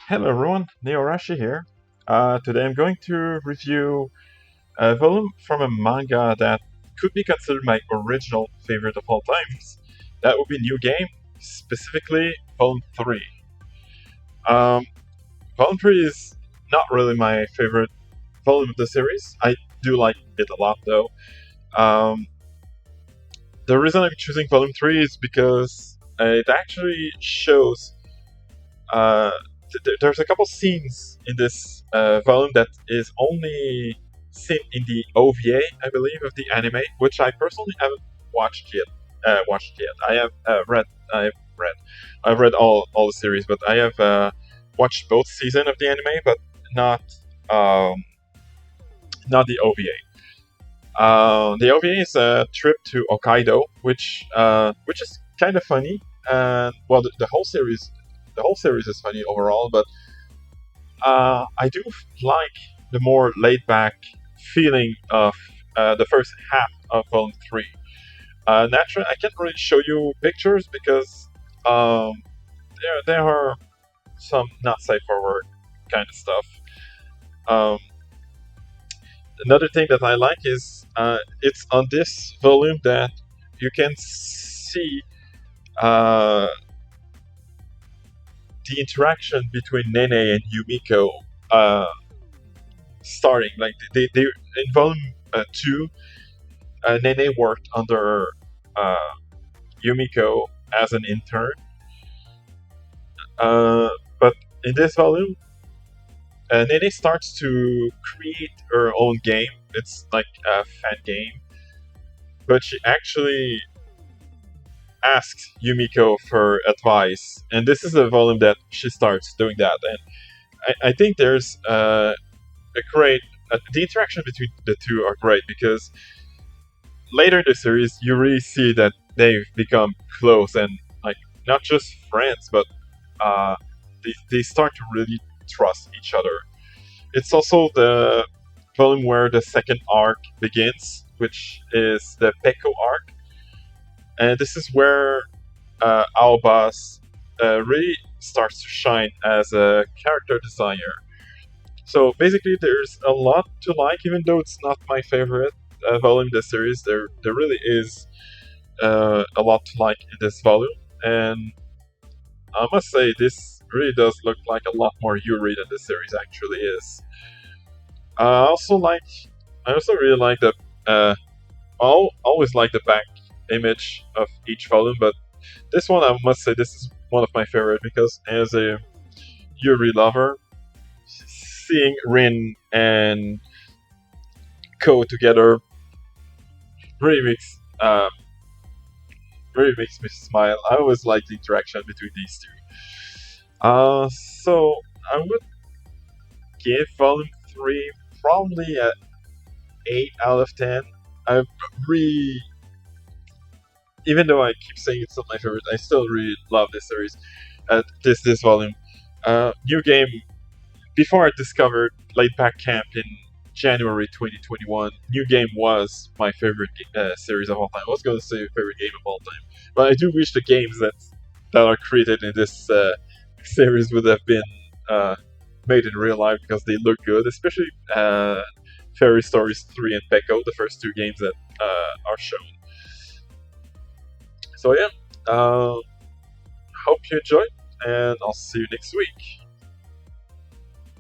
Hello everyone, Neorashi here. Today I'm going to review a volume from a manga that could be considered my original favorite of all times. That would be New Game, specifically Volume 3. Um, Volume 3 is not really my favorite volume of the series. I do like it a lot though. Um, the reason I'm choosing Volume 3 is because it actually shows there's a couple scenes in this volume that is only seen in the OVA, I believe, of the anime, which I personally haven't watched yet. Watched yet. I have read. I've read. I've read all the series, but I have watched both seasons of the anime, but not um, not the OVA. The OVA is a trip to Hokkaido, which is kind of funny. And well, the whole series is funny overall, but I do like the more laid back feeling of the first half of Volume 3. Naturally, I can't really show you pictures because um, there are some not safe for work kind of stuff. Um, Another thing that I like is it's on this volume that you can see uh, the interaction between Nene and Yumiko uh, starting. Like they in volume 2, Nene worked under uh, Yumiko as an intern, uh, but in this volume, Nene starts to create her own game. It's like a fan game, but she actually asks Yumiko for advice, and this is a volume that she starts doing that. And I think there's a great the interaction between the two are great because later in the series, you really see that they've become close and like not just friends, but they start to really trust each other. It's also the film where the second arc begins, which is the Peko arc, and this is where Aoba really starts to shine as a character designer. So basically, there's a lot to like, even though it's not my favorite volume in the series. There really is a lot to like in this volume, and I must say this really does look like a lot more Yuri than the series actually is. I also like, I also really like the, always like the back image of each volume, but this one I must say this is one of my favorite because as a Yuri lover, seeing Rin and Ko together really makes really makes me smile. I always like the interaction between these two. So I would give Volume 3 probably a 8 out of 10. I really, even though I keep saying it's not my favorite, I still really love this series. This volume. New game. Before I discovered Laid Back Camp in January 2021, New Game was my favorite series of all time. I was going to say favorite game of all time, but I do wish the games that are created in this series would have been uh, made in real life because they look good, especially Fairy Stories 3 and Peko, the first two games that are shown. So yeah, hope you enjoyed, and I'll see you next week.